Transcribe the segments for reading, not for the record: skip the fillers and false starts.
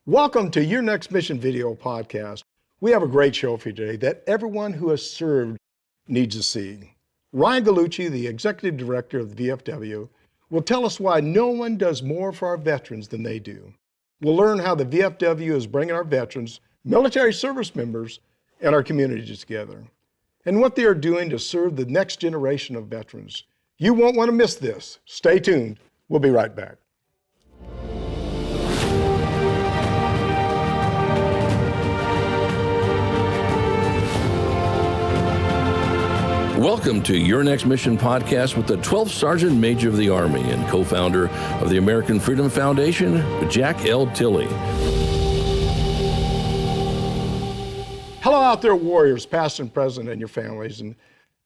Welcome to Your Next Mission video podcast. We have a great show for you today that everyone who has served needs to see. Ryan Gallucci, the Executive Director of the VFW, will tell us why no one does more for our veterans than they do. We'll learn how the VFW is bringing our veterans, military service members, and our communities together, and what they are doing to serve the next generation of veterans. You won't want to miss this. Stay tuned. We'll be right back. Welcome to Your Next Mission podcast with the 12th Sergeant Major of the Army and co-founder of the American Freedom Foundation, Jack L. Tilley. Hello out there, warriors, past and present, and your families, and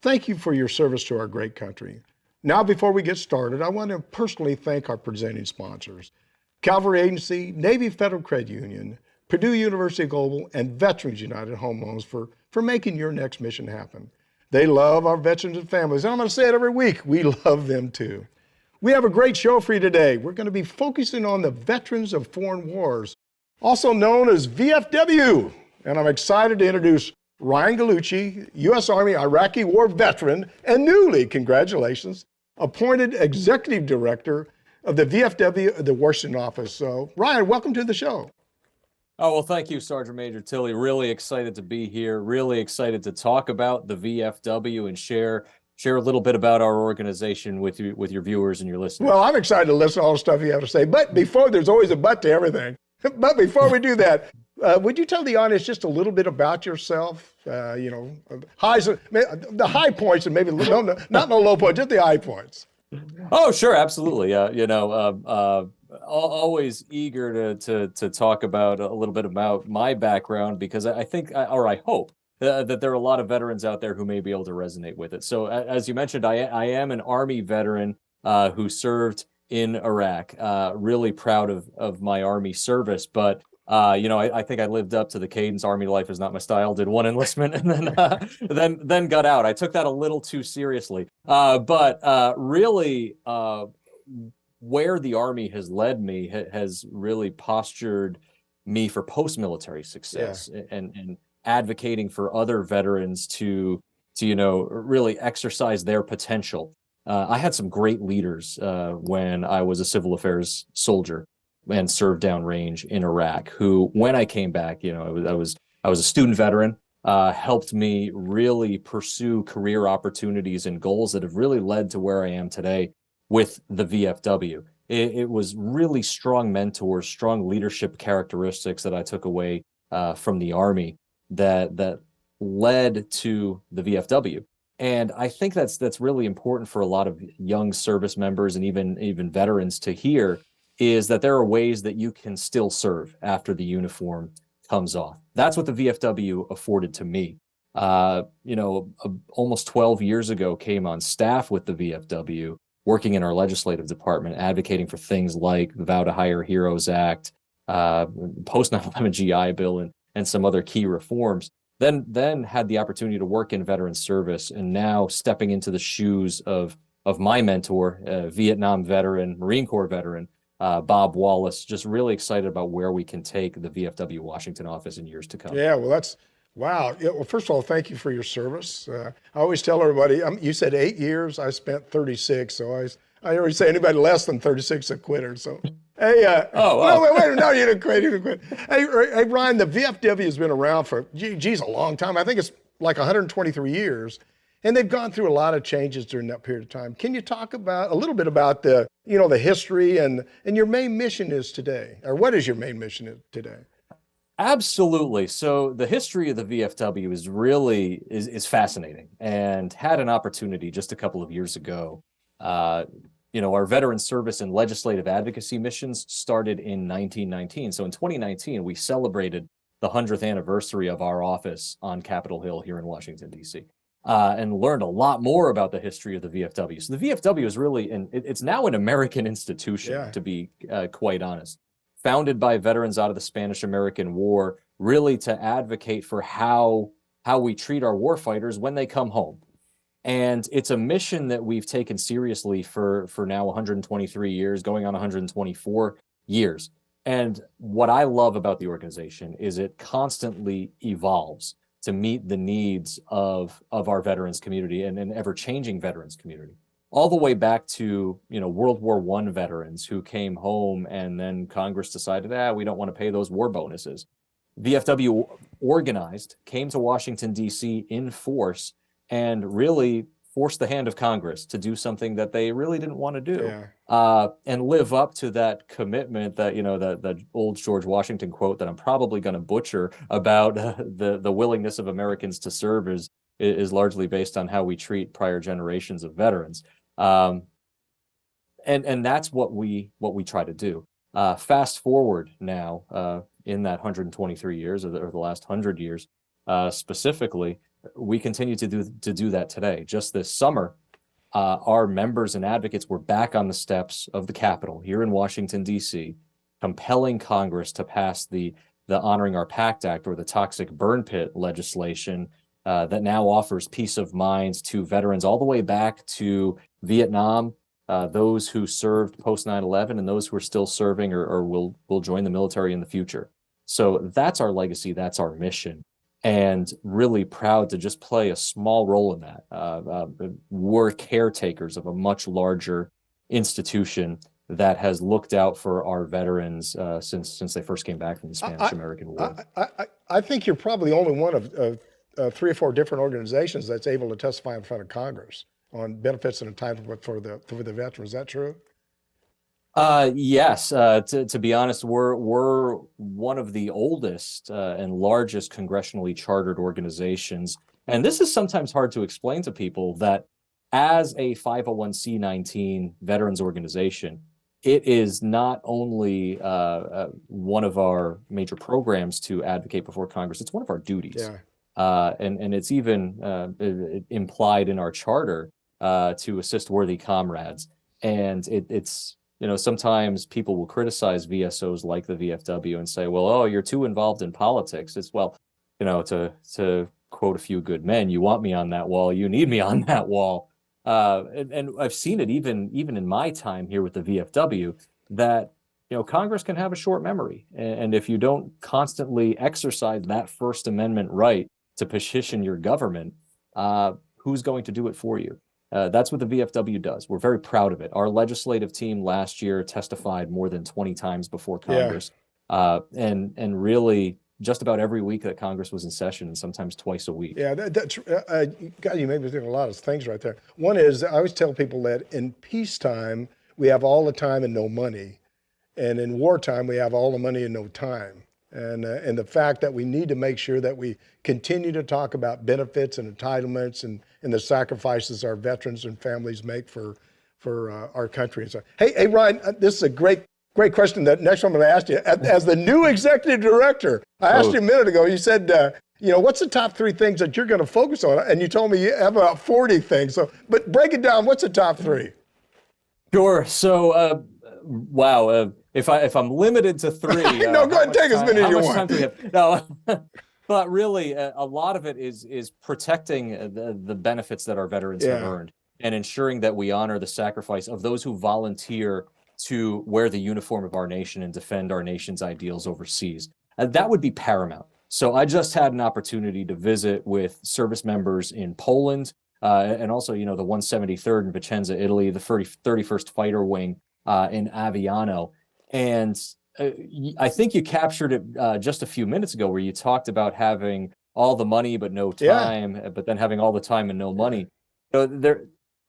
thank you for your service to our great country. Now, before we get started, I want to personally thank our presenting sponsors, Cavalry Agency, Navy Federal Credit Union, Purdue University Global, and Veterans United Home Loans for making your next mission happen. They love our veterans and families, and I'm going to say it every week, we love them too. We have a great show for you today. We're going to be focusing on the Veterans of Foreign Wars, also known as VFW, and I'm excited to introduce Ryan Gallucci, U.S. Army Iraqi War veteran, and newly, congratulations, appointed Executive Director of the VFW at the Washington office. So, Ryan, welcome to the show. Oh, well, thank you, Sergeant Major Tilley. Really excited to be here. Really excited to talk about the VFW and share a little bit about our organization with you, with your viewers and your listeners. Well, I'm excited to listen to all the stuff you have to say. But before, there's always a but to everything. But before we do that, would you tell the audience just a little bit about yourself? Highs, the high points, and maybe not no low points, just the high points. Oh, sure, absolutely. Always eager to talk about a little bit about my background, because I think, or I hope, that there are a lot of veterans out there who may be able to resonate with it. So as you mentioned, I am an Army veteran who served in Iraq. Really proud of my Army service, but I think I lived up to the cadence. Army life is not my style. Did one enlistment and then got out. I took that a little too seriously. But really, where the Army has led me has really postured me for post-military success, and advocating for other veterans to really exercise their potential. I had some great leaders when I was a civil affairs soldier and served downrange in Iraq, who, when I came back, I was a student veteran, helped me really pursue career opportunities and goals that have really led to where I am today with the VFW. It was really strong mentors, strong leadership characteristics that I took away from the Army that led to the VFW. And I think that's really important for a lot of young service members and even veterans to hear, is that there are ways that you can still serve after the uniform comes off. That's what the VFW afforded to me. Almost 12 years ago, came on staff with the VFW, working in our legislative department, advocating for things like the Vow to Hire Heroes Act, post 9/11 GI Bill, and some other key reforms. Then had the opportunity to work in veteran service, and now stepping into the shoes of my mentor, Vietnam veteran, Marine Corps veteran, Bob Wallace. Just really excited about where we can take the VFW Washington office in years to come. Yeah, well, wow. Yeah, well, first of all, thank you for your service. I always tell everybody, you said 8 years, I spent 36. So I always say anybody less than 36 is a quitter. So, hey, no, you didn't quit. Hey, Ryan, the VFW has been around for, a long time. I think it's like 123 years. And they've gone through a lot of changes during that period of time. Can you talk about a little bit about the history and your main mission is today, or what is your main mission today? Absolutely. So the history of the VFW is fascinating, and had an opportunity just a couple of years ago. Our veteran service and legislative advocacy missions started in 1919. So in 2019, we celebrated the 100th anniversary of our office on Capitol Hill here in Washington, D.C. And learned a lot more about the history of the VFW. So the VFW is really, it's now an American institution, to be quite honest. Founded by veterans out of the Spanish-American War, really to advocate for how we treat our warfighters when they come home. And it's a mission that we've taken seriously for now 123 years, going on 124 years. And what I love about the organization is it constantly evolves to meet the needs of our veterans community and an ever-changing veterans community. All the way back to, World War I veterans who came home and then Congress decided, we don't want to pay those war bonuses. VFW organized, came to Washington, D.C. in force, and really forced the hand of Congress to do something that they really didn't want to do, and live up to that commitment that, that old George Washington quote that I'm probably going to butcher about the willingness of Americans to serve is largely based on how we treat prior generations of veterans. And that's what we try to do. Fast forward now, in that 123 years or the last 100 years, specifically, we continue to do that today. Just this summer, our members and advocates were back on the steps of the Capitol here in Washington, D.C., compelling Congress to pass the Honoring Our PACT Act, or the toxic burn pit legislation, that now offers peace of mind to veterans all the way back to Vietnam, those who served post 9/11, and those who are still serving or will join the military in the future. So that's our legacy, that's our mission, and really proud to just play a small role in that. We're caretakers of a much larger institution that has looked out for our veterans since they first came back from the Spanish-American War. I think you're probably only one of 3 or 4 different organizations that's able to testify in front of Congress on benefits and entitlement for the veterans. Is that true? Yes. To be honest, we're one of the oldest and largest congressionally chartered organizations. And this is sometimes hard to explain to people, that as a 501c19 veterans organization, it is not only one of our major programs to advocate before Congress, it's one of our duties. And it's even implied in our charter to assist worthy comrades. And it's sometimes people will criticize VSOs like the VFW and say, well, you're too involved in politics. It's, to quote a few good men, you want me on that wall, you need me on that wall. And I've seen it even in my time here with the VFW, that Congress can have a short memory. And if you don't constantly exercise that First Amendment right to petition your government, who's going to do it for you? That's what the VFW does. We're very proud of it. Our legislative team last year testified more than 20 times before Congress, and really just about every week that Congress was in session, and sometimes twice a week. Yeah, that's God, you made me think of a lot of things right there. One is, I always tell people that in peacetime we have all the time and no money, and in wartime we have all the money and no time. And the fact that we need to make sure that we continue to talk about benefits and entitlements and the sacrifices our veterans and families make for our country. So, hey, Ryan, this is a great question. That next one I'm going to ask you. As the new executive director, I asked you a minute ago, you said, what's the top 3 things that you're going to focus on? And you told me you have about 40 things. So, but break it down. What's the top 3? Sure. So, wow. If I'm limited to 3, no, go ahead and take as many as you want. No, but really, a lot of it is protecting the benefits that our veterans have earned, and ensuring that we honor the sacrifice of those who volunteer to wear the uniform of our nation and defend our nation's ideals overseas. That would be paramount. So I just had an opportunity to visit with service members in Poland, and also, the 173rd in Vicenza, Italy, the 31st Fighter Wing in Aviano. And I think you captured it just a few minutes ago, where you talked about having all the money but no time, but then having all the time and no money.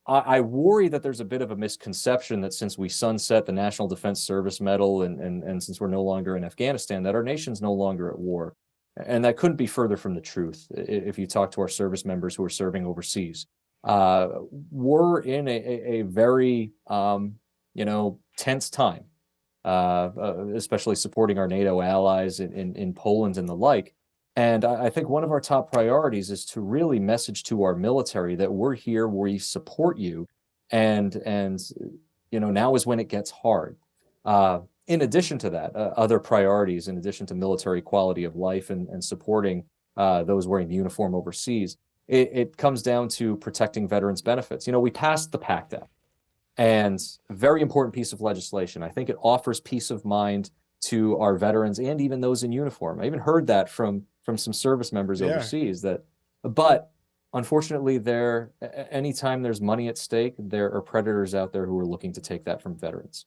I worry that there's a bit of a misconception that since we sunset the National Defense Service Medal and since we're no longer in Afghanistan, that our nation's no longer at war. And that couldn't be further from the truth if you talk to our service members who are serving overseas. We're in a very, tense time. Especially supporting our NATO allies in Poland and the like. And I think one of our top priorities is to really message to our military that we're here, we support you, and now is when it gets hard. In addition to that, other priorities, in addition to military quality of life and supporting those wearing the uniform overseas, it comes down to protecting veterans' benefits. We passed the PACT Act. And a very important piece of legislation. I think it offers peace of mind to our veterans and even those in uniform. I even heard that from some service members Yeah. overseas but unfortunately, anytime there's money at stake, there are predators out there who are looking to take that from veterans.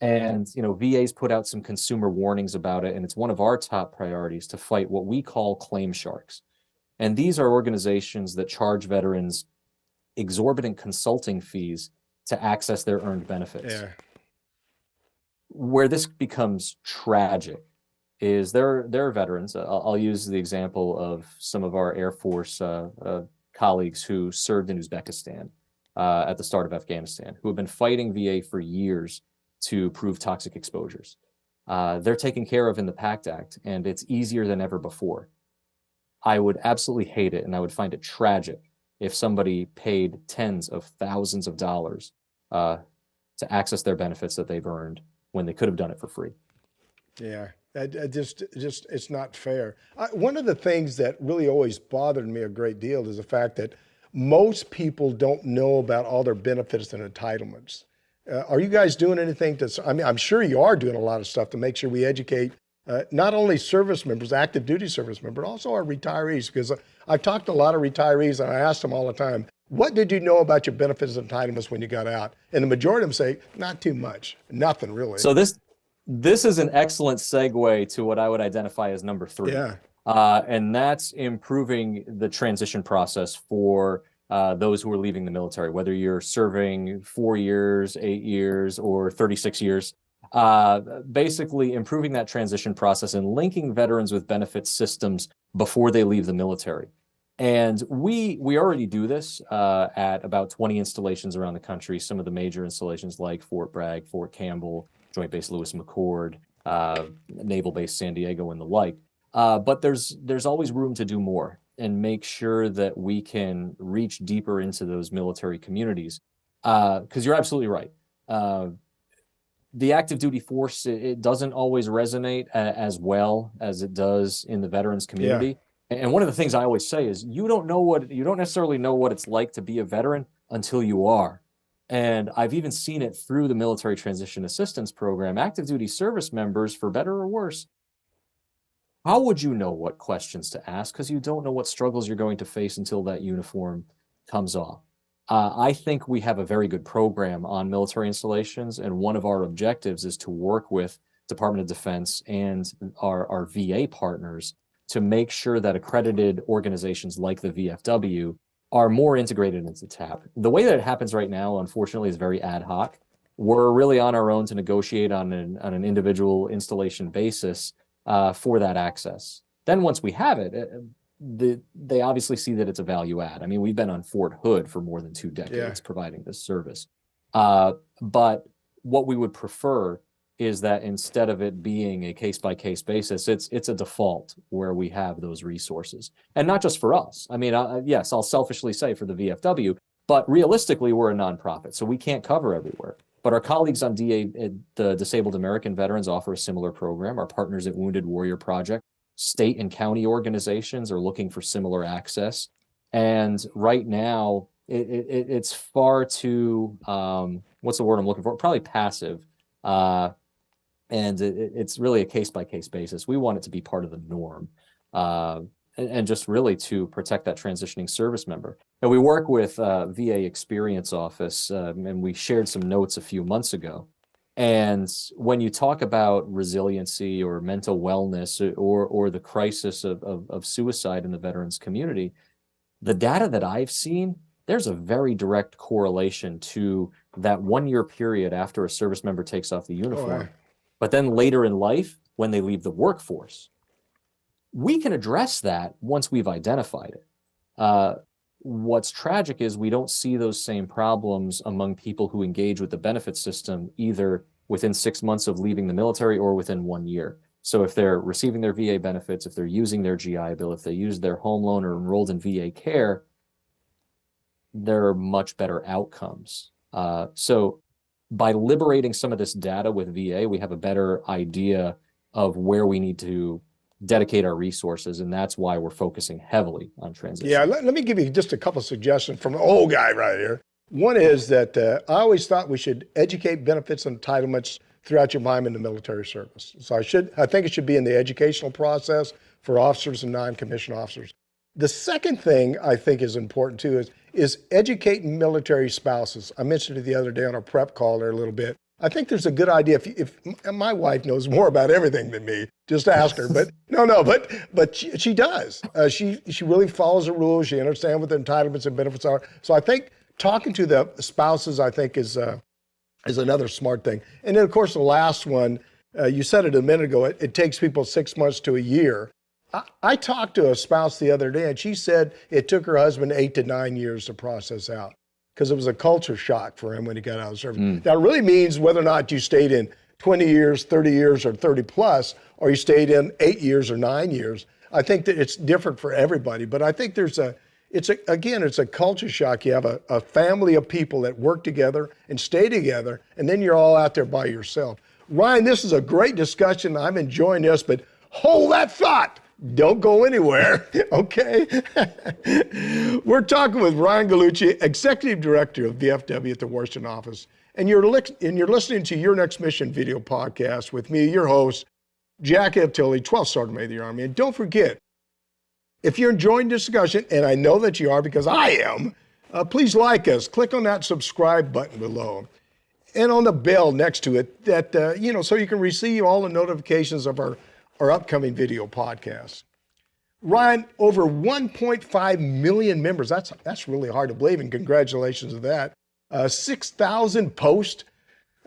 And, VA's put out some consumer warnings about it, and it's one of our top priorities to fight what we call claim sharks. And these are organizations that charge veterans exorbitant consulting fees to access their earned benefits. Yeah. Where this becomes tragic is there are veterans. I'll use the example of some of our Air Force colleagues who served in Uzbekistan at the start of Afghanistan, who have been fighting VA for years to prove toxic exposures. They're taken care of in the PACT Act, and it's easier than ever before. I would absolutely hate it, and I would find it tragic if somebody paid tens of thousands of dollars to access their benefits that they've earned when they could have done it for free. Yeah, it's not fair. One of the things that really always bothered me a great deal is the fact that most people don't know about all their benefits and entitlements. Are you guys doing anything I'm sure you are doing a lot of stuff to make sure we educate not only service members, active duty service members, but also our retirees, because I've talked to a lot of retirees and I ask them all the time, what did you know about your benefits and entitlements when you got out? And the majority of them say, not too much, nothing really. So this is an excellent segue to what I would identify as number 3. Yeah. And that's improving the transition process for those who are leaving the military, whether you're serving 4 years, 8 years, or 36 years. Basically improving that transition process and linking veterans with benefit systems before they leave the military. And we already do this at about 20 installations around the country, some of the major installations like Fort Bragg, Fort Campbell, Joint Base Lewis McChord, Naval Base San Diego, and the like. But there's always room to do more and make sure that we can reach deeper into those military communities. Because you're absolutely right. The active duty force, it doesn't always resonate as well as it does in the veterans community. Yeah. And one of the things I always say is you don't necessarily know what it's like to be a veteran until you are. And I've even seen it through the Military Transition Assistance Program. Active duty service members, for better or worse, how would you know what questions to ask? Because you don't know what struggles you're going to face until that uniform comes off. I think we have a very good program on military installations, and one of our objectives is to work with Department of Defense and our VA partners to make sure that accredited organizations like the VFW are more integrated into TAP. The way that it happens right now, unfortunately, is very ad hoc. We're really on our own to negotiate on an individual installation basis for that access. Then once we have it, they obviously see that it's a value add. I mean, we've been on Fort Hood for more than 2 decades providing this service. But what we would prefer is that instead of it being a case-by-case basis, it's a default where we have those resources. And not just for us. I mean, yes, I'll selfishly say for the VFW, but realistically, we're a nonprofit, so we can't cover everywhere. But our colleagues on the Disabled American Veterans offer a similar program. Our partners at Wounded Warrior Project, state and county organizations are looking for similar access. And right now, it's far too, what's the word I'm looking for? Probably passive. And it's really a case-by-case basis. We want it to be part of the norm, and just really to protect that transitioning service member. And we work with VA Experience Office, and we shared some notes a few months ago. And when you talk about resiliency or mental wellness or the crisis of suicide in the veterans community, the data that I've seen, there's a very direct correlation to that 1 year period after a service member takes off the uniform. But then later in life, when they leave the workforce, we can address that once we've identified it. What's tragic is we don't see those same problems among people who engage with the benefit system either within 6 months of leaving the military or within 1 year. So if they're receiving their VA benefits, if they're using their GI Bill, if they use their home loan or enrolled in VA care, there are much better outcomes. So by liberating some of this data with VA, we have a better idea of where we need to dedicate our resources, and that's why we're focusing heavily on transition. Yeah, let me give you just a couple of suggestions from an old guy right here. One is that I always thought we should educate benefits and entitlements throughout your time in the military service. So I think it should be in the educational process for officers and non-commissioned officers. The second thing I think is important too is educating military spouses. I mentioned it the other day on our prep call there a little bit. I think there's a good idea if my wife knows more about everything than me, just ask her. But but she does. She really follows the rules. She understands what the entitlements and benefits are. So I think talking to the spouses, I think is another smart thing. And then of course the last one, you said it a minute ago. It takes people 6 months to a year. I talked to a spouse the other day, and she said it took her husband 8 to 9 years to process out because it was a culture shock for him when he got out of service. That really means whether or not you stayed in 20 years, 30 years, or 30 plus, or you stayed in 8 years or 9 years. I think that it's different for everybody, but I think it's a culture shock. You have a family of people that work together and stay together, and then you're all out there by yourself. Ryan, this is a great discussion. I'm enjoying this, but hold that thought. Don't go anywhere, okay? We're talking with Ryan Gallucci, Executive Director of VFW at the Washington office, and you're listening to Your Next Mission video podcast with me, your host, Jack Tilley, 12th Sergeant Major of the Army. And don't forget, if you're enjoying this discussion, and I know that you are because I am, please like us. Click on that subscribe button below and on the bell next to it so you can receive all the notifications of our upcoming video podcasts. Ryan, over 1.5 million members. That's really hard to believe, and congratulations to that. 6,000 posts.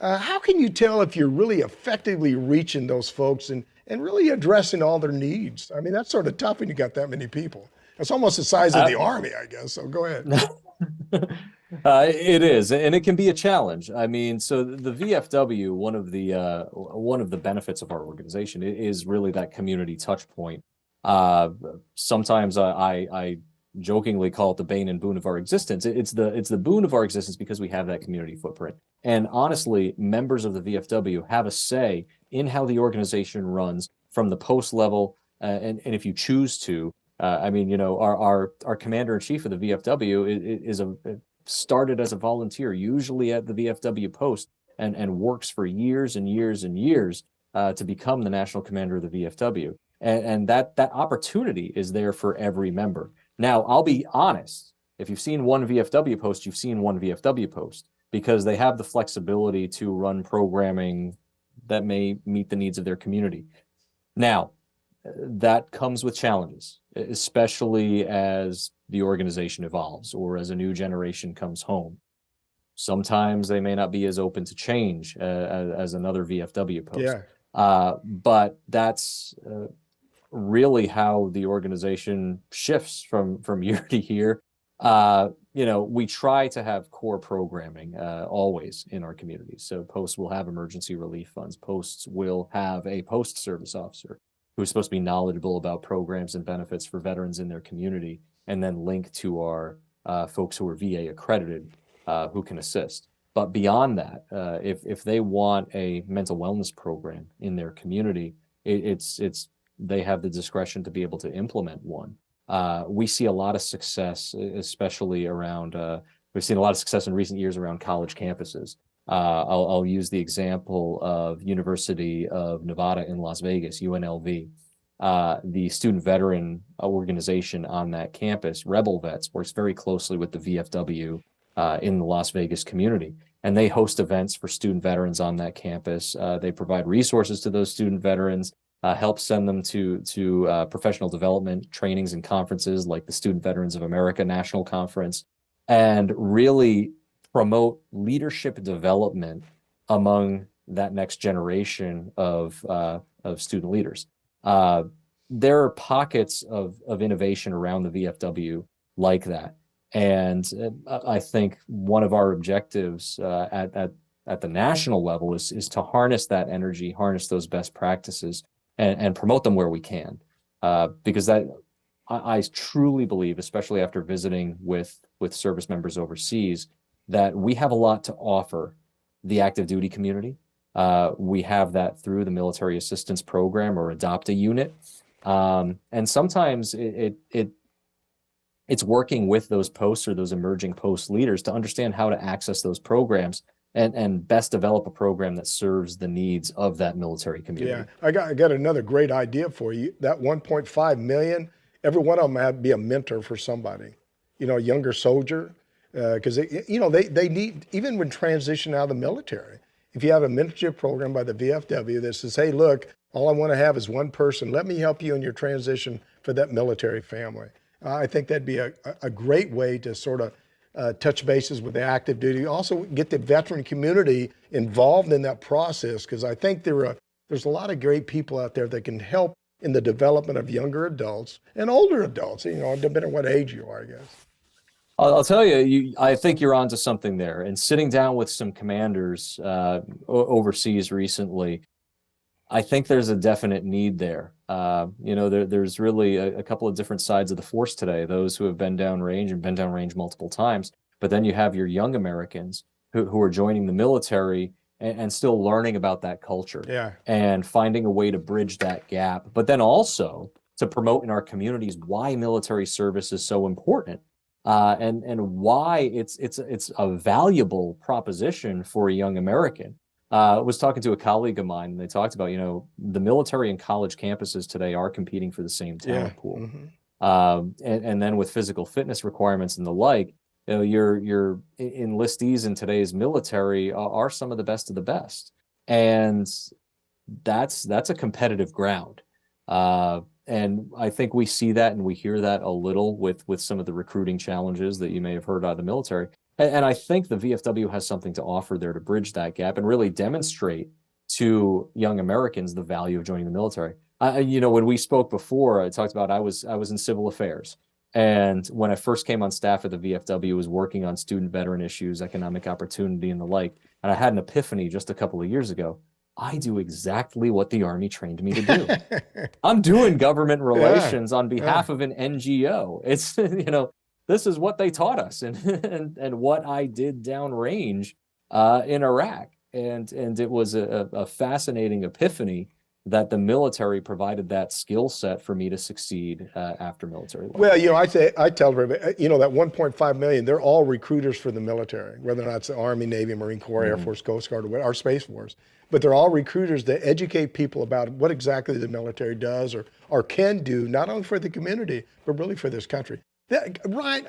How can you tell if you're really effectively reaching those folks and really addressing all their needs? I mean, that's sort of tough when you got that many people. It's almost the size of the Army, I guess, so go ahead. It is, and it can be a challenge. I mean, so the VFW, one of the benefits of our organization is really that community touch point. Sometimes I jokingly call it the bane and boon of our existence. It's the boon of our existence because we have that community footprint. And honestly, members of the VFW have a say in how the organization runs from the post level, and if you choose to. Our commander in chief of the VFW started as a volunteer, usually at the VFW post, and works for years and years and years to become the national commander of the VFW. And that opportunity is there for every member. Now, I'll be honest, if you've seen one VFW post, you've seen one VFW post, because they have the flexibility to run programming that may meet the needs of their community. Now, that comes with challenges, especially as the organization evolves or as a new generation comes home. Sometimes they may not be as open to change as another VFW post. Yeah. But that's really how the organization shifts from year to year. We try to have core programming always in our community. So posts will have emergency relief funds. Posts will have a post-service officer who's supposed to be knowledgeable about programs and benefits for veterans in their community, and then link to our folks who are VA accredited who can assist. But beyond that, if they want a mental wellness program in their community, they have the discretion to be able to implement one. We see a lot of success, especially around, we've seen a lot of success in recent years around college campuses. I'll use the example of University of Nevada in Las Vegas, UNLV. The student veteran organization on that campus, Rebel Vets, works very closely with the VFW in the Las Vegas community. And they host events for student veterans on that campus. They provide resources to those student veterans, help send them to professional development trainings and conferences like the Student Veterans of America National Conference, and really promote leadership development among that next generation of student leaders. There are pockets of innovation around the VFW like that. And I think one of our objectives at the national level is to harness that energy, harness those best practices, and promote them where we can. Because that I truly believe, especially after visiting with service members overseas, that we have a lot to offer the active duty community. We have that through the military assistance program or Adopt a Unit. And sometimes it's working with those posts or those emerging post leaders to understand how to access those programs and best develop a program that serves the needs of that military community. Yeah, I got another great idea for you. That 1.5 million, every one of them had to be a mentor for somebody, a younger soldier, because they need, even when transition out of the military, if you have a mentorship program by the VFW that says, hey, look, all I want to have is one person. Let me help you in your transition for that military family. I think that'd be a great way to sort of touch bases with the active duty. Also get the veteran community involved in that process, because I think there's a lot of great people out there that can help in the development of younger adults and older adults, depending on what age you are, I guess. I'll tell you, I think you're onto something there. And sitting down with some commanders overseas recently, I think there's a definite need there. There's really a couple of different sides of the force today. Those who have been downrange and been downrange multiple times, but then you have your young Americans who are joining the military and still learning about that culture, and finding a way to bridge that gap. But then also to promote in our communities why military service is so important. And why it's a valuable proposition for a young American. I was talking to a colleague of mine, and they talked about, the military and college campuses today are competing for the same talent pool. Mm-hmm. And then with physical fitness requirements and the like, your enlistees in today's military are some of the best of the best. And that's a competitive ground. And I think we see that and we hear that a little with some of the recruiting challenges that you may have heard out of the military. And I think the VFW has something to offer there to bridge that gap and really demonstrate to young Americans the value of joining the military. When we spoke before, I talked about I was in civil affairs. And when I first came on staff at the VFW, I was working on student veteran issues, economic opportunity, and the like. And I had an epiphany just a couple of years ago. I do exactly what the Army trained me to do. I'm doing government relations on behalf of an NGO. It's, this is what they taught us and what I did downrange in Iraq. And it was a fascinating epiphany that the military provided that skill set for me to succeed after military life. Well, I tell everybody, that 1.5 million, they're all recruiters for the military, whether or not it's the Army, Navy, Marine Corps, Air Force, Coast Guard, or Space Force. But they're all recruiters that educate people about what exactly the military does or can do, not only for the community, but really for this country. Ryan,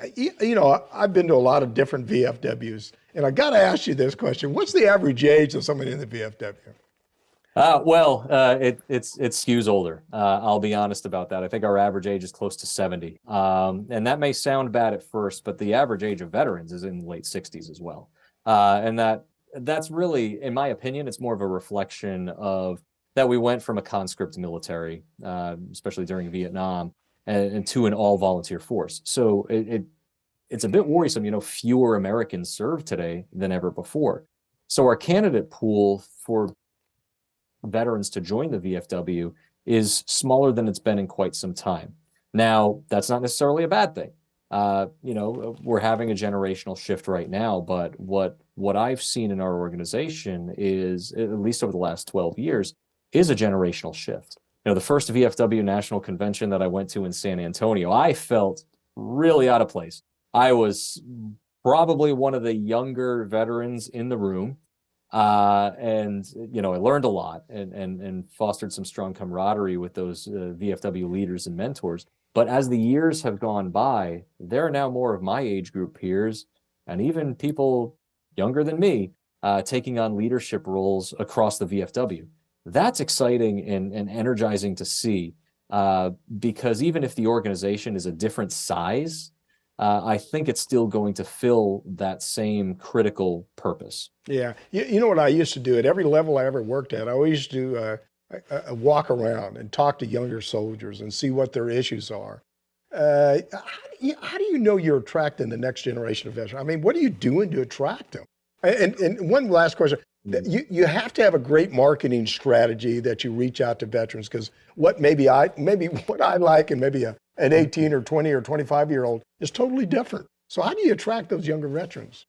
I've been to a lot of different VFWs, and I got to ask you this question. What's the average age of somebody in the VFW? It skews older. I'll be honest about that. I think our average age is close to 70. And that may sound bad at first, but the average age of veterans is in the late 60s as well. And that's really, in my opinion, it's more of a reflection of that we went from a conscript military, especially during Vietnam, and to an all-volunteer force. So it's a bit worrisome, fewer Americans serve today than ever before. So our candidate pool for veterans to join the VFW is smaller than it's been in quite some time. Now, that's not necessarily a bad thing. We're having a generational shift right now, but what I've seen in our organization is, at least over the last 12 years, is a generational shift. The first VFW National Convention that I went to in San Antonio, I felt really out of place. I was probably one of the younger veterans in the room. And I learned a lot and fostered some strong camaraderie with those VFW leaders and mentors. But as the years have gone by, there are now more of my age group peers and even people younger than me taking on leadership roles across the VFW. That's exciting and energizing to see because even if the organization is a different size, I think it's still going to fill that same critical purpose. Yeah. You know what I used to do at every level I ever worked at? I always used to walk around and talk to younger soldiers and see what their issues are. How do you know you're attracting the next generation of veterans? I mean, what are you doing to attract them? And one last question. You have to have a great marketing strategy that you reach out to veterans, because what I like and maybe an 18 or 20 or 25-year-old is totally different. So how do you attract those younger veterans?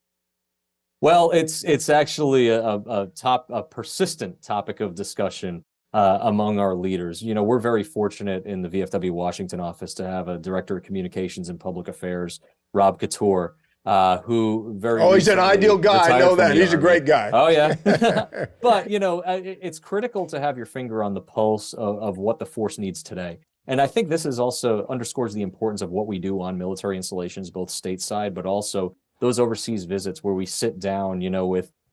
Well, it's actually a persistent topic of discussion among our leaders. We're very fortunate in the VFW Washington office to have a director of communications and public affairs, Rob Couture, who very Oh, he's an recently ideal guy. I retired know from that. the He's a Army. great guy. Oh, yeah. But, it's critical to have your finger on the pulse of what the force needs today. And I think this is also underscores the importance of what we do on military installations, both stateside, but also those overseas visits where we sit down,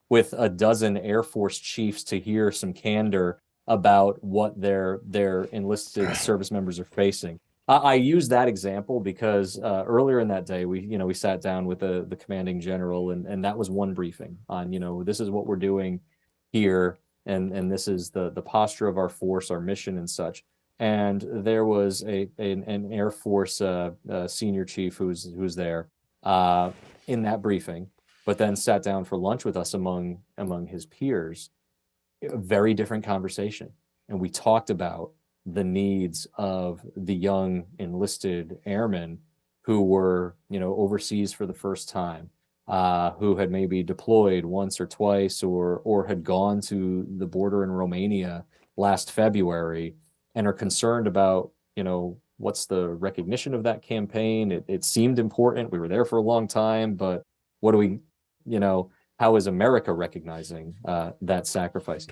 with a dozen Air Force chiefs to hear some candor about what their enlisted service members are facing. I use that example because earlier in that day, we sat down with the commanding general, and that was one briefing on, this is what we're doing here, and this is the posture of our force, our mission, and such. And there was an Air Force senior chief who's there in that briefing, but then sat down for lunch with us among his peers. A very different conversation, and we talked about the needs of the young enlisted airmen who were, overseas for the first time, who had maybe deployed once or twice, or had gone to the border in Romania last February, and are concerned about, what's the recognition of that campaign? It seemed important. We were there for a long time, but what do we, how is America recognizing that sacrifice?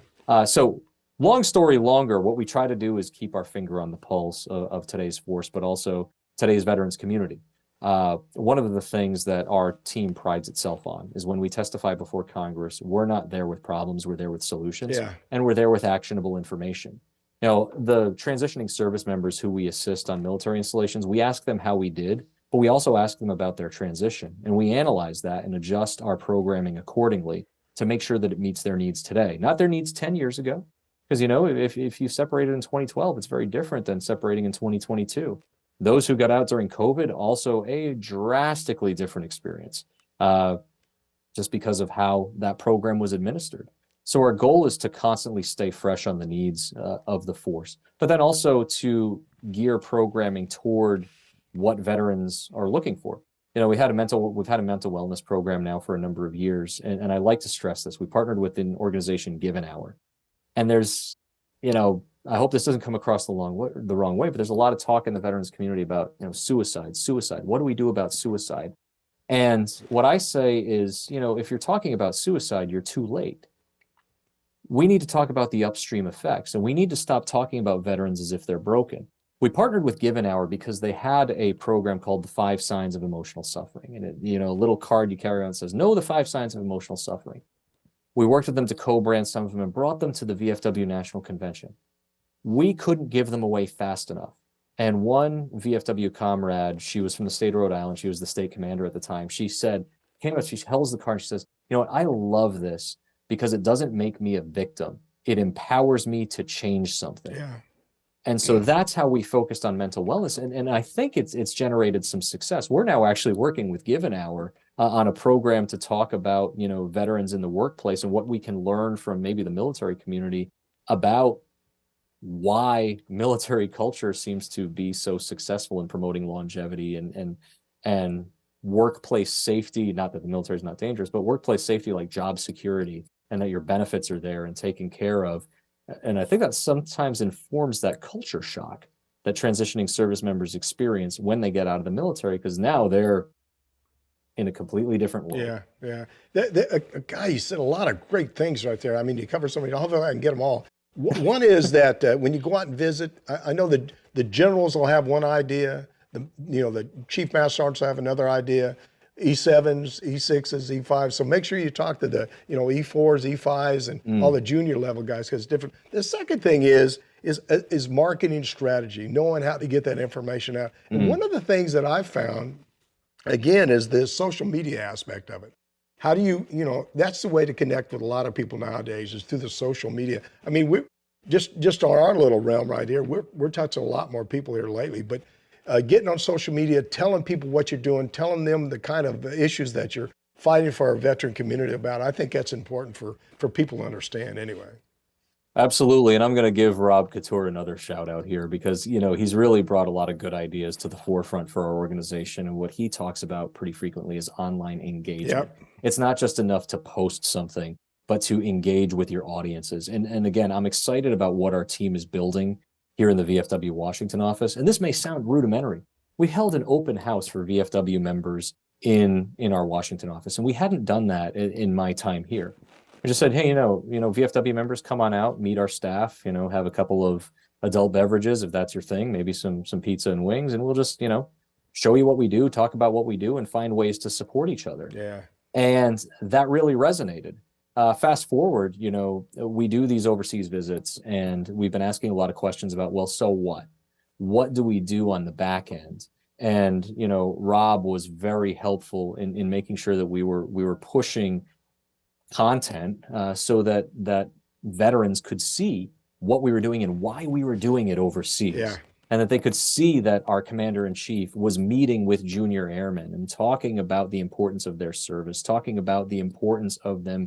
So long story longer, what we try to do is keep our finger on the pulse of today's force, but also today's veterans community. One of the things that our team prides itself on is when we testify before Congress, we're not there with problems, we're there with solutions, and we're there with actionable information. The transitioning service members who we assist on military installations, we ask them how we did, but we also ask them about their transition, and we analyze that and adjust our programming accordingly to make sure that it meets their needs today, not their needs 10 years ago. Because, if you separated in 2012, it's very different than separating in 2022. Those who got out during COVID, also a drastically different experience, just because of how that program was administered. So our goal is to constantly stay fresh on the needs of the force, but then also to gear programming toward what veterans are looking for. We've had a mental wellness program now for a number of years, and I like to stress this. We partnered with an organization, Give an Hour. And there's, I hope this doesn't come across the wrong way, but there's a lot of talk in the veterans community about, suicide. What do we do about suicide? And what I say is, if you're talking about suicide, you're too late. We need to talk about the upstream effects, and we need to stop talking about veterans as if they're broken. We partnered with Give an Hour because they had a program called the 5 Signs of Emotional Suffering. And a little card you carry around that says, know the 5 signs of emotional suffering. We worked with them to co-brand some of them and brought them to the VFW National Convention. We couldn't give them away fast enough. And one VFW comrade, she was from the state of Rhode Island, she was the state commander at the time, she holds the card, she says, I love this because it doesn't make me a victim. It empowers me to change something. Yeah. And so that's how we focused on mental wellness. And I think it's generated some success. We're now actually working with Give an Hour on a program to talk about, veterans in the workplace and what we can learn from maybe the military community about why military culture seems to be so successful in promoting longevity and workplace safety. Not that the military is not dangerous, but workplace safety like job security, and that your benefits are there and taken care of. And I think that sometimes informs that culture shock that transitioning service members experience when they get out of the military, because now they're in a completely different world. Yeah. Guy, you said a lot of great things right there. I mean, you cover so many. Hopefully I can get them all. One is that when you go out and visit, I know that the generals will have one idea. The chief master sergeants will have another idea. E7s, E6s, E5s. So make sure you talk to the, E4s, E5s, and all the junior level guys, because it's different. The second thing is marketing strategy, knowing how to get that information out. And one of the things that I found, again, is the social media aspect of it. How do you, that's the way to connect with a lot of people nowadays, is through the social media. I mean, we just on our little realm right here, we're touching a lot more people here lately, but getting on social media, telling people what you're doing, telling them the kind of issues that you're fighting for our veteran community about, I think that's important for people to understand anyway. Absolutely. And I'm going to give Rob Couture another shout out here because, he's really brought a lot of good ideas to the forefront for our organization. And what he talks about pretty frequently is online engagement. Yep. It's not just enough to post something, but to engage with your audiences. And again, I'm excited about what our team is building here in the VFW Washington office. And this may sound rudimentary. We held an open house for VFW members in our Washington office. And we hadn't done that in my time here. I just said, hey, VFW members, come on out, meet our staff, have a couple of adult beverages if that's your thing, maybe some pizza and wings, and we'll just, show you what we do, talk about what we do, and find ways to support each other. Yeah. And that really resonated. Fast forward, we do these overseas visits, and we've been asking a lot of questions about, well, so what? What do we do on the back end? And Rob was very helpful in making sure that we were pushing content so that veterans could see what we were doing and why we were doing it overseas. Yeah. And that they could see that our commander-in-chief was meeting with junior airmen and talking about the importance of their service, talking about the importance of them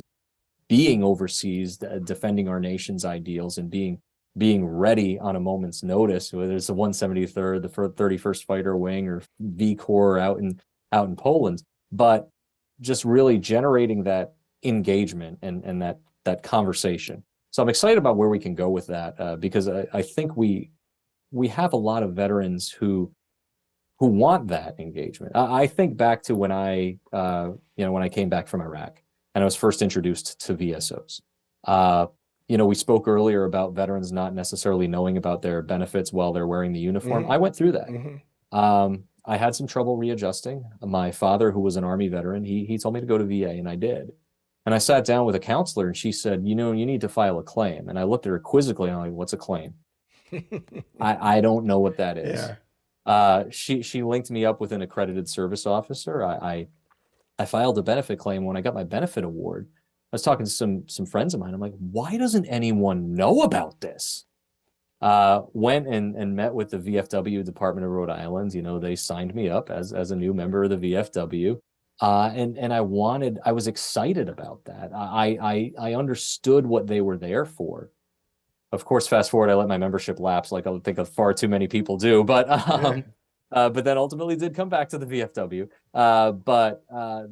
being overseas, defending our nation's ideals, and being ready on a moment's notice, whether it's the 173rd, the 31st Fighter Wing, or V Corps out in Poland. But just really generating that engagement and that conversation. So I'm excited about where we can go with that because I think we have a lot of veterans who want that engagement. I think back to when I came back from Iraq and I was first introduced to VSOs. We spoke earlier about veterans not necessarily knowing about their benefits while they're wearing the uniform. Mm-hmm. I went through that. Mm-hmm. I had some trouble readjusting. My father, who was an Army veteran, he told me to go to VA, and I did. And I sat down with a counselor, and she said, you need to file a claim. And I looked at her quizzically, and I'm like, what's a claim? I don't know what that is. Yeah. She linked me up with an accredited service officer. I filed a benefit claim. When I got my benefit award, I was talking to some friends of mine. I'm like, why doesn't anyone know about this? Went and met with the VFW Department of Rhode Island. They signed me up as a new member of the VFW. And I was excited about that. I understood what they were there for. Of course, fast forward, I let my membership lapse, like I think far too many people do. But then ultimately did come back to the VFW. But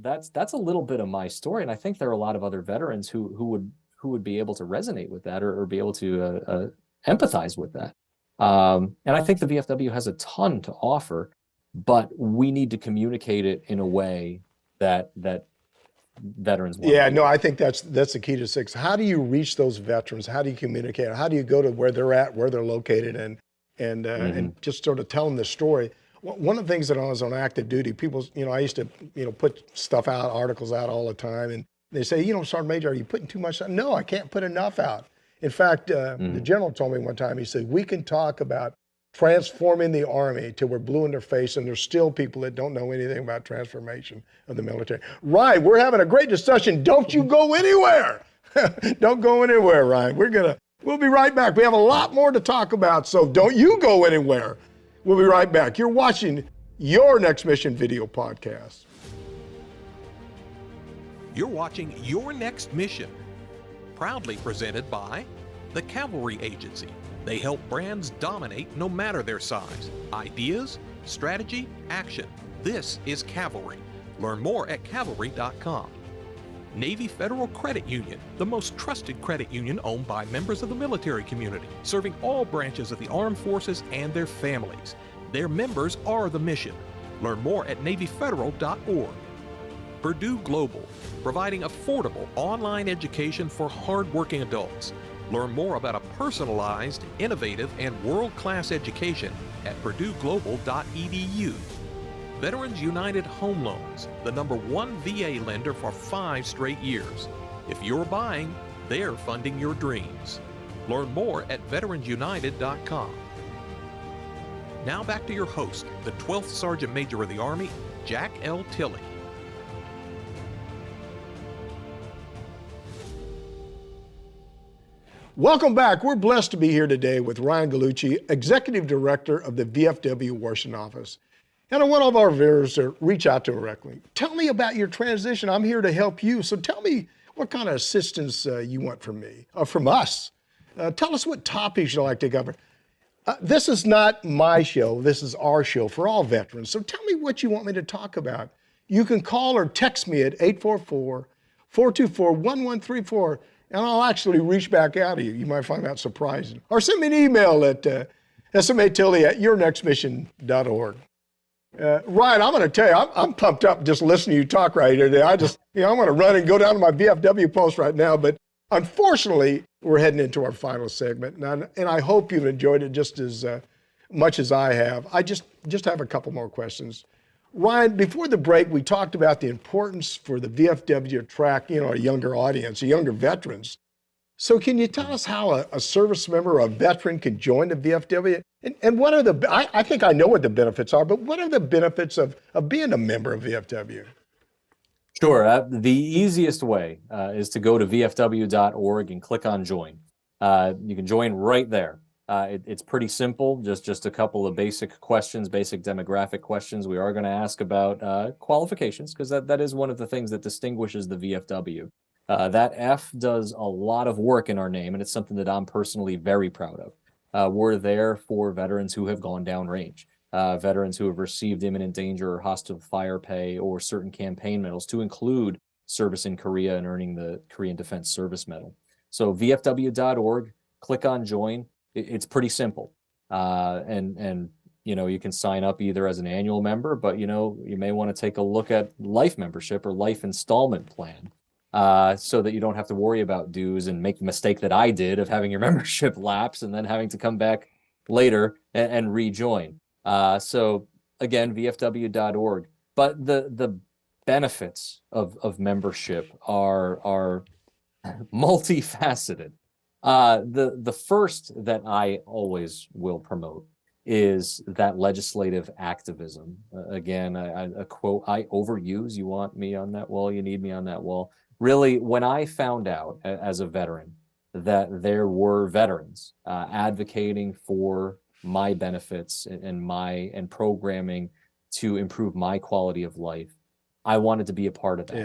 that's a little bit of my story, and I think there are a lot of other veterans who would be able to resonate with that or be able to empathize with that. And I think the VFW has a ton to offer, but we need to communicate it in a way that veterans want. Yeah, no, I think that's the key to success. How do you reach those veterans? How do you communicate? How do you go to where they're at, where they're located, and just sort of tell them the story? One of the things that I was on active duty, people, I used to, put stuff out, articles out all the time, and they say, Sergeant Major, are you putting too much out? No, I can't put enough out. In fact, the general told me one time, he said, we can talk about transforming the Army till we're blue in their face, and there's still people that don't know anything about transformation of the military. Ryan, we're having a great discussion. Don't you go anywhere. Don't go anywhere, Ryan. We'll be right back. We have a lot more to talk about, so don't you go anywhere. We'll be right back. You're watching Your Next Mission video podcast. You're watching Your Next Mission, proudly presented by the Cavalry Agency. They help brands dominate no matter their size. Ideas, strategy, action. This is Cavalry. Learn more at cavalry.com. Navy Federal Credit Union, the most trusted credit union owned by members of the military community, serving all branches of the armed forces and their families. Their members are the mission. Learn more at NavyFederal.org. Purdue Global, providing affordable online education for hardworking adults. Learn more about a personalized, innovative, and world-class education at PurdueGlobal.edu. Veterans United Home Loans, the #1 VA lender for 5 straight years. If you're buying, they're funding your dreams. Learn more at VeteransUnited.com. Now back to your host, the 12th Sergeant Major of the Army, Jack L. Tilley. Welcome back. We're blessed to be here today with Ryan Gallucci, Executive Director of the VFW Washington office. And I want all of our viewers to reach out to directly. Tell me about your transition. I'm here to help you. So tell me what kind of assistance you want from me, or from us. Tell us what topics you'd like to cover. This is not my show. This is our show for all veterans. So tell me what you want me to talk about. You can call or text me at 844-424-1134, and I'll actually reach back out to you. You might find that surprising. Or send me an email at SMA Tilley at yournextmission.org. Ryan, I'm going to tell you, I'm pumped up just listening to you talk right here today. I just, I'm going to run and go down to my VFW post right now. But unfortunately, we're heading into our final segment, and I hope you've enjoyed it just as much as I have. I just have a couple more questions. Ryan, before the break, we talked about the importance for the VFW to attract, a younger audience, younger veterans. So can you tell us how a service member or a veteran can join the VFW? And what are I think I know what the benefits are, but what are the benefits of being a member of VFW? Sure. The easiest way is to go to vfw.org and click on join. You can join right there. It's pretty simple, just a couple of basic questions, basic demographic questions. We are going to ask about qualifications, because that is one of the things that distinguishes the VFW. That F does a lot of work in our name, and it's something that I'm personally very proud of. We're there for veterans who have gone downrange, veterans who have received imminent danger or hostile fire pay or certain campaign medals, to include service in Korea and earning the Korean Defense Service Medal. So vfw.org, click on join. It's pretty simple. And you can sign up either as an annual member, but you may want to take a look at life membership or life installment plan. So that you don't have to worry about dues and make the mistake that I did of having your membership lapse and then having to come back later and rejoin. So again, vfw.org. But the benefits of membership are multifaceted. The first that I always will promote is that legislative activism. Again, a quote I overuse: "You want me on that wall, you need me on that wall." Really, when I found out as a veteran that there were veterans advocating for my benefits and programming to improve my quality of life, I wanted to be a part of that.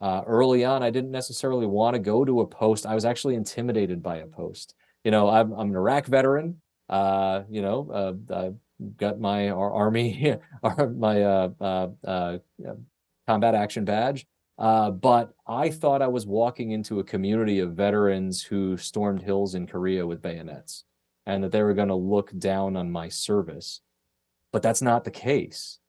Yeah. Early on, I didn't necessarily want to go to a post. I was actually intimidated by a post. I'm an Iraq veteran. I got my Army, my combat action badge. But I thought I was walking into a community of veterans who stormed hills in Korea with bayonets, and that they were going to look down on my service. But that's not the case.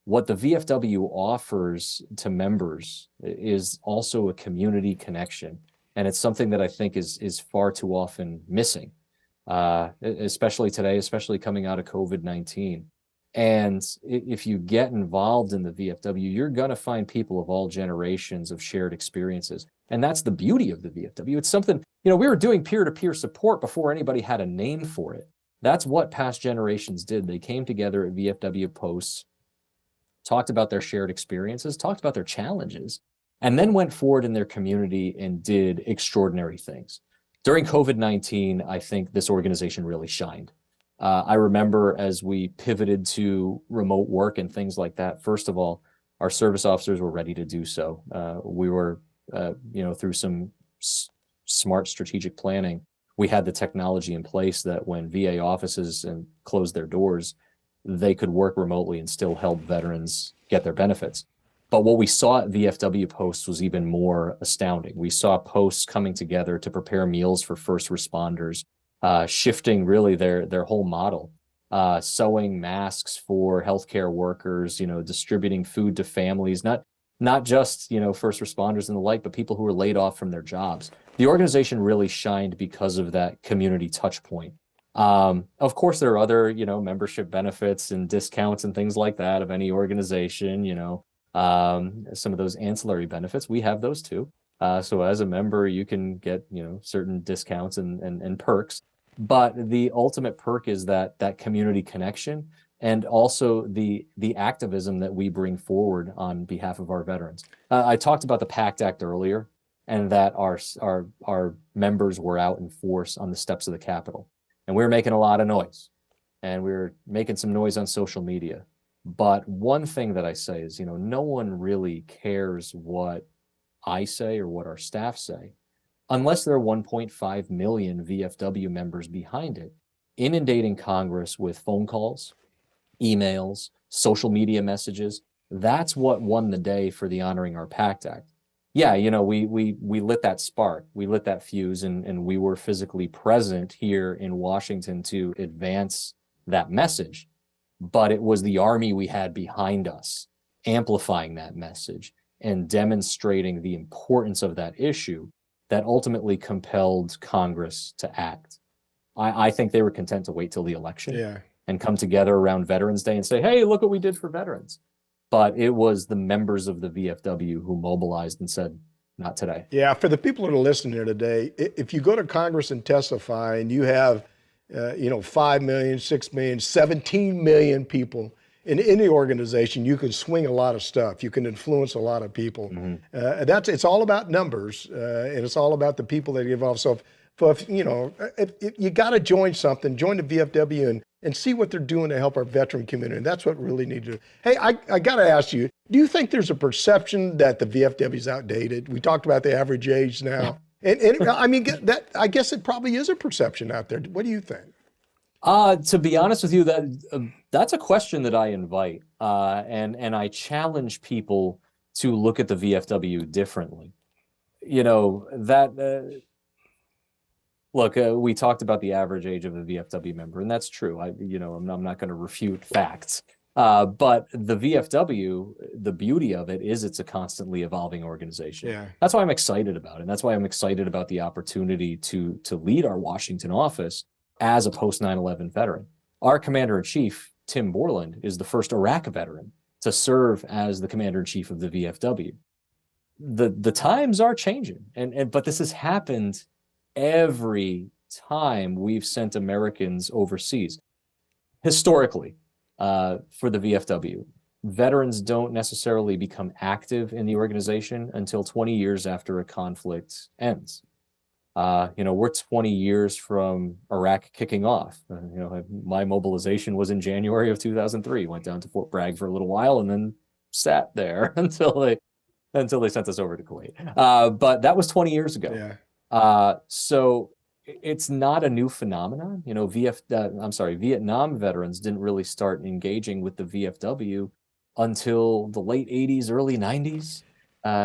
What the VFW offers to members is also a community connection. And it's something that I think is far too often missing, especially today, especially coming out of COVID-19. And if you get involved in the VFW, you're going to find people of all generations of shared experiences. And that's the beauty of the VFW. It's something, we were doing peer-to-peer support before anybody had a name for it. That's what past generations did. They came together at VFW posts, talked about their shared experiences, talked about their challenges, and then went forward in their community and did extraordinary things. During COVID-19, I think this organization really shined. I remember as we pivoted to remote work and things like that, first of all, our service officers were ready to do so. We were, through some smart strategic planning, we had the technology in place that when VA offices closed their doors, they could work remotely and still help veterans get their benefits. But what we saw at VFW posts was even more astounding. We saw posts coming together to prepare meals for first responders, shifting really their whole model, sewing masks for healthcare workers, distributing food to families, not just, first responders and the like, but people who were laid off from their jobs. The organization really shined because of that community touch point. Of course, there are other, membership benefits and discounts and things like that of any organization, some of those ancillary benefits. We have those too. So as a member, you can get, certain discounts and perks. But the ultimate perk is that community connection and also the activism that we bring forward on behalf of our veterans. I talked about the PACT Act earlier, and that our members were out in force on the steps of the Capitol. And we were making a lot of noise, and we were making some noise on social media. But one thing that I say is, no one really cares what I say or what our staff say, unless there are 1.5 million VFW members behind it, inundating Congress with phone calls, emails, social media messages. That's what won the day for the Honoring Our PACT Act. Yeah, we lit that spark, we lit that fuse, and we were physically present here in Washington to advance that message. but it was the Army we had behind us, amplifying that message and demonstrating the importance of that issue that ultimately compelled Congress to act. I think they were content to wait till the election and come together around Veterans Day and say, hey, look what we did for veterans. But it was the members of the VFW who mobilized and said, not today. Yeah, for the people that are listening here today, if you go to Congress and testify and you have, 5 million, 6 million, 17 million people in any organization, you can swing a lot of stuff. You can influence a lot of people. It's all about numbers, and it's all about the people that get involved. So if you got to join something, join the VFW and see what they're doing to help our veteran community. And that's what we really need to do. Hey, I got to ask you, do you think there's a perception that the VFW is outdated? We talked about the average age now. And I mean, I guess it probably is a perception out there. What do you think? To be honest with you, that's a question that I invite, and I challenge people to look at the VFW differently. Look, we talked about the average age of a VFW member, and that's true. I'm not going to refute facts. But the VFW, the beauty of it is it's a constantly evolving organization. Yeah. That's why I'm excited about it. And that's why I'm excited about the opportunity to lead our Washington office as a post 9/11 veteran. Our commander-in-chief, Tim Borland, is the first Iraq veteran to serve as the commander-in-chief of the VFW. The times are changing, but this has happened every time we've sent Americans overseas. Historically, for the VFW, veterans don't necessarily become active in the organization until 20 years after a conflict ends. We're 20 years from Iraq kicking off. My mobilization was in January of 2003. Went down to Fort Bragg for a little while and then sat there until they sent us over to Kuwait. But that was 20 years ago. Yeah. So it's not a new phenomenon. Vietnam veterans didn't really start engaging with the VFW until the late 80s, early 90s.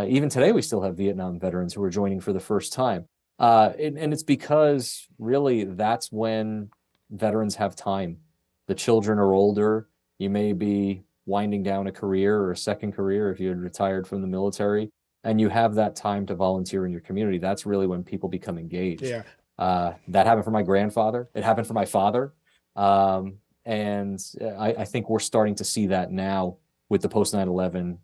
Even today, we still have Vietnam veterans who are joining for the first time. And it's because really that's when veterans have time. The children are older. You may be winding down a career or a second career if you had retired from the military, and you have that time to volunteer in your community. That's really when people become engaged. Yeah. That happened for my grandfather. It happened for my father. And I think we're starting to see that now with the post 9/11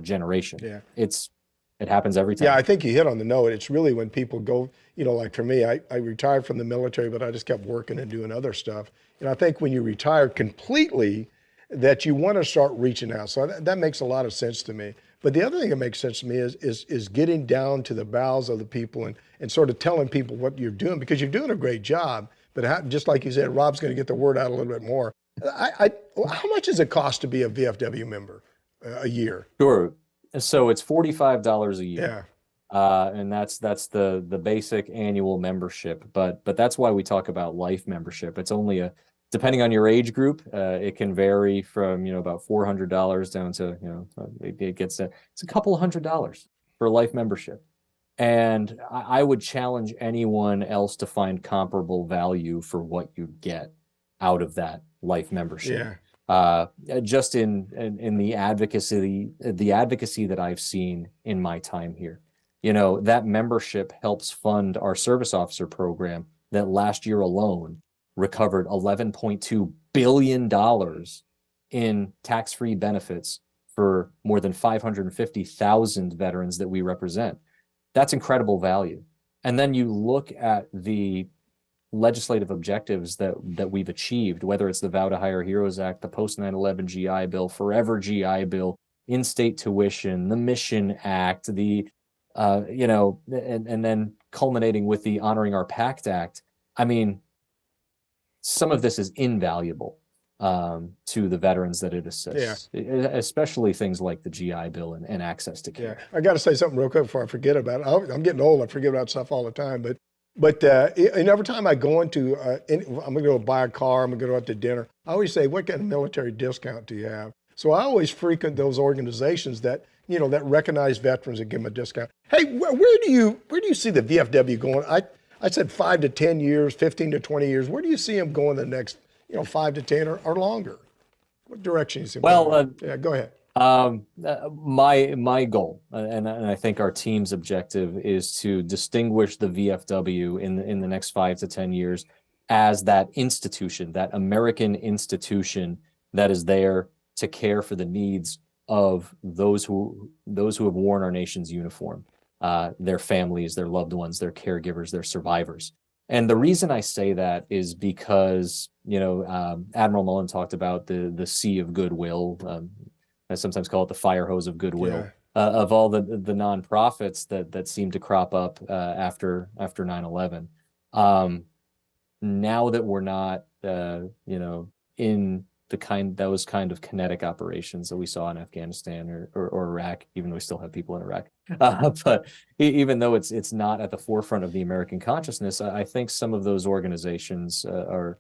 generation. Yeah. It happens every time. Yeah, I think you hit on the note. It's really when people go, like for me, I retired from the military, but I just kept working and doing other stuff. And I think when you retire completely, that you want to start reaching out. So that makes a lot of sense to me. But the other thing that makes sense to me is getting down to the bowels of the people and sort of telling people what you're doing, because you're doing a great job. But just like you said, Rob's going to get the word out a little bit more. How much does it cost to be a VFW member a year? Sure. So it's $45 a year. Yeah. And that's the basic annual membership. But that's why we talk about life membership. It's only depending on your age group, it can vary from about $400 down to it's a couple of $100s for life membership. And I would challenge anyone else to find comparable value for what you get out of that life membership. Yeah. Just in the advocacy that I've seen in my time here, that membership helps fund our service officer program that last year alone recovered $11.2 billion in tax-free benefits for more than 550,000 veterans that we represent. That's incredible value. And then you look at the legislative objectives that we've achieved, whether it's the Vow to Hire Heroes Act, the post 9/11 GI Bill, Forever GI Bill, in-state tuition, the Mission Act, and then culminating with the Honoring Our PACT Act. I mean, some of this is invaluable to the veterans that it assists, especially things like the GI Bill and access to care. Yeah, I got to say something real quick before I forget about it. I'm getting old. I forget about stuff all the time. But and every time I go into, I'm going to go buy a car, I'm going to go out to dinner, I always say, what kind of military discount do you have? So I always frequent those organizations that, that recognize veterans and give them a discount. Hey, where do you see the VFW going? I said 5 to 10 years, 15 to 20 years. Where do you see them going the next, 5 to 10 or longer? What direction is it Well, going? Yeah, go ahead. My goal, and I think our team's objective, is to distinguish the VFW in the next 5 to 10 years as that institution, that American institution that is there to care for the needs of those who have worn our nation's uniform, their families, their loved ones, their caregivers, their survivors. And the reason I say that is because, Admiral Mullen talked about the sea of goodwill. I sometimes call it the fire hose of goodwill, of all the nonprofits that seem to crop up after 9/11. Now that we're not, in those kind of kinetic operations that we saw in Afghanistan or Iraq, even though we still have people in Iraq, but even though it's not at the forefront of the American consciousness, I think some of those organizations are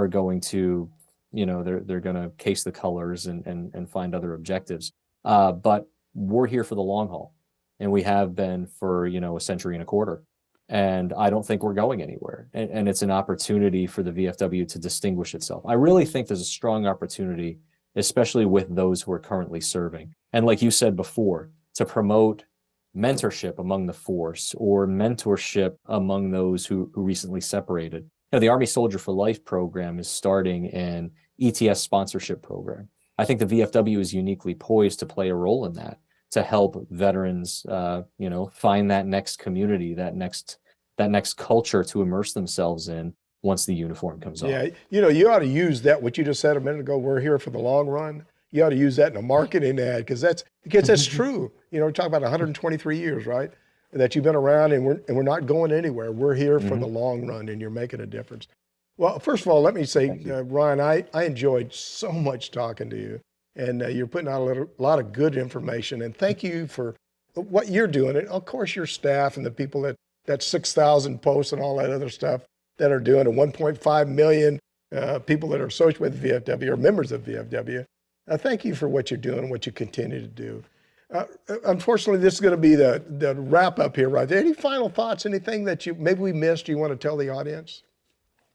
going to, they're going to case the colors and find other objectives. But we're here for the long haul, and we have been for, a century and a quarter. And I don't think we're going anywhere. And it's an opportunity for the VFW to distinguish itself. I really think there's a strong opportunity, especially with those who are currently serving. And like you said before, to promote mentorship among the force or mentorship among those who recently separated. The Army Soldier for Life program is starting an ETS sponsorship program. I think the VFW is uniquely poised to play a role in that, to help veterans, find that next community, that next culture to immerse themselves in once the uniform comes off. Yeah, you ought to use that, what you just said a minute ago, we're here for the long run. You ought to use that in a marketing ad, because that's true. We're talking about 123 years, right? That you've been around, and we're not going anywhere. We're here for the long run, and you're making a difference. Well, first of all, let me say, Ryan, I enjoyed so much talking to you, and you're putting out a lot of good information, and thank you for what you're doing. And of course, your staff and the people that 6,000 posts and all that other stuff that are doing, and 1.5 million people that are associated with VFW or members of VFW. Thank you for what you're doing, what you continue to do. Unfortunately, this is going to be the wrap up here, right there. Any final thoughts, anything that maybe we missed you want to tell the audience?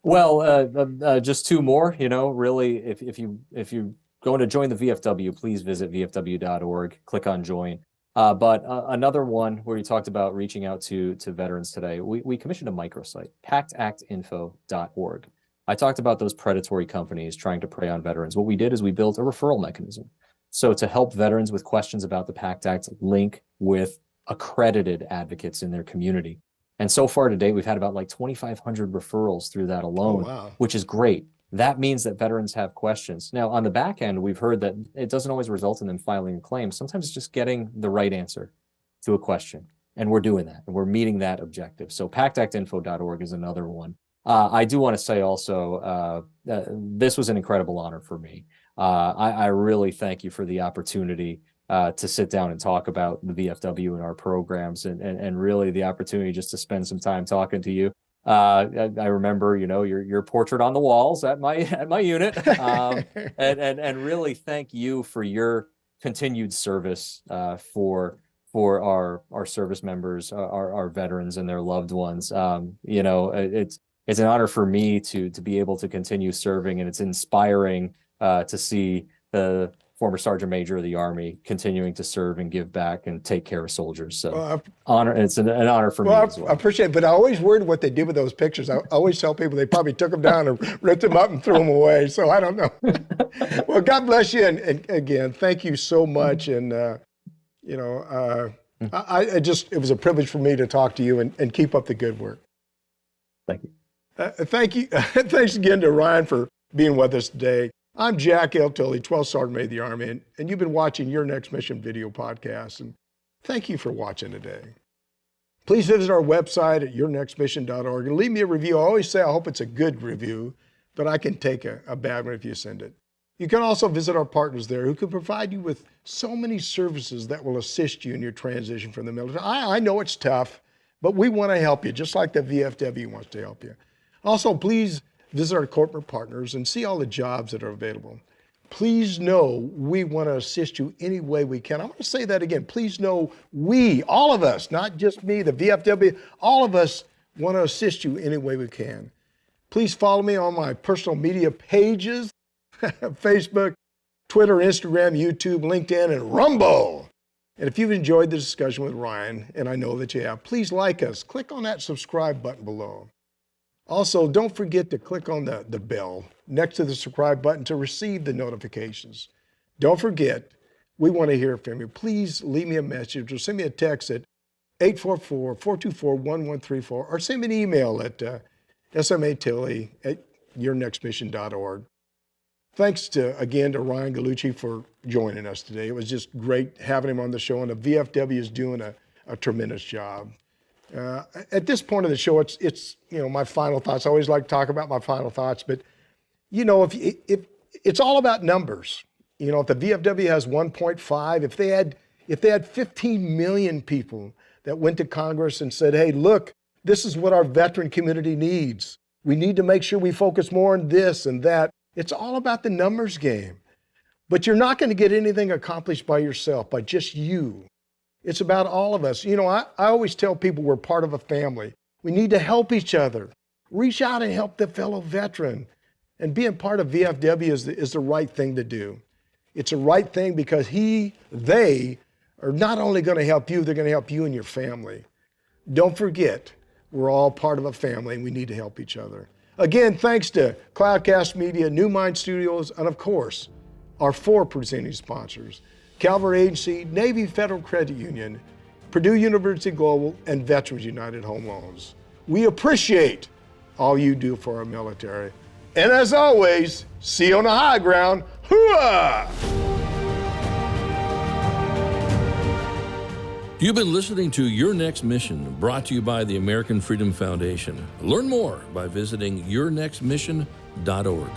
Well, just two more, really, if you going to join the VFW, please visit vfw.org, click on join. But another one where you talked about reaching out to veterans today, we commissioned a microsite, pactactinfo.org. I talked about those predatory companies trying to prey on veterans. What we did is we built a referral mechanism. So to help veterans with questions about the PACT Act, link with accredited advocates in their community. And so far to date, we've had about 2,500 referrals through that alone, which is great. That means that veterans have questions. Now, on the back end, we've heard that it doesn't always result in them filing a claim. Sometimes it's just getting the right answer to a question. And we're doing that, and we're meeting that objective. So pactactinfo.org is another one. I do want to say also, this was an incredible honor for me. I really thank you for the opportunity to sit down and talk about the VFW and our programs, and really the opportunity just to spend some time talking to you. I remember, your portrait on the walls at my unit, and really thank you for your continued service for our service members, our veterans and their loved ones. It's an honor for me to be able to continue serving, and it's inspiring to see the former Sergeant Major of the Army continuing to serve and give back and take care of soldiers. So it's an honor for me as well. I appreciate it, but I always worried what they did with those pictures. I always tell people they probably took them down and ripped them up and threw them away. So I don't know. Well, God bless you. And again, thank you so much. And, it was a privilege for me to talk to you and keep up the good work. Thank you. Thank you. Thanks again to Ryan for being with us today. I'm Jack L. Tilley, 12th Sergeant Major of the Army, and you've been watching Your Next Mission video podcast, and thank you for watching today. Please visit our website at yournextmission.org and leave me a review. I always say I hope it's a good review, but I can take a bad one if you send it. You can also visit our partners there who can provide you with so many services that will assist you in your transition from the military. I know it's tough, but we want to help you, just like the VFW wants to help you. Also, please visit our corporate partners and see all the jobs that are available. Please know we want to assist you any way we can. I want to say that again. Please know we, all of us, not just me, the VFW, all of us want to assist you any way we can. Please follow me on my personal media pages, Facebook, Twitter, Instagram, YouTube, LinkedIn, and Rumble. And if you've enjoyed the discussion with Ryan, and I know that you have, please like us. Click on that subscribe button below. Also, don't forget to click on the bell next to the subscribe button to receive the notifications. Don't forget, we want to hear from you. Please leave me a message or send me a text at 844-424-1134 or send me an email at SMA Tilley at yournextmission.org. Thanks again to Ryan Gallucci for joining us today. It was just great having him on the show, and the VFW is doing a tremendous job. At this point of the show, it's my final thoughts. I always like to talk about my final thoughts, but if it's all about numbers. If the VFW has 1.5, if they had 15 million people that went to Congress and said, hey, look, this is what our veteran community needs. We need to make sure we focus more on this and that. It's all about the numbers game. But you're not going to get anything accomplished by yourself, by just you. It's about all of us. I always tell people we're part of a family. We need to help each other. Reach out and help the fellow veteran. And being part of VFW is the right thing to do. It's a right thing because they are not only going to help you, they're going to help you and your family. Don't forget, we're all part of a family and we need to help each other. Again, thanks to Cloudcast Media, New Mind Studios, and of course, our 4 presenting sponsors, Calvary Agency, Navy Federal Credit Union, Purdue University Global, and Veterans United Home Loans. We appreciate all you do for our military. And as always, see you on the high ground. Hooah! You've been listening to Your Next Mission, brought to you by the American Freedom Foundation. Learn more by visiting yournextmission.org.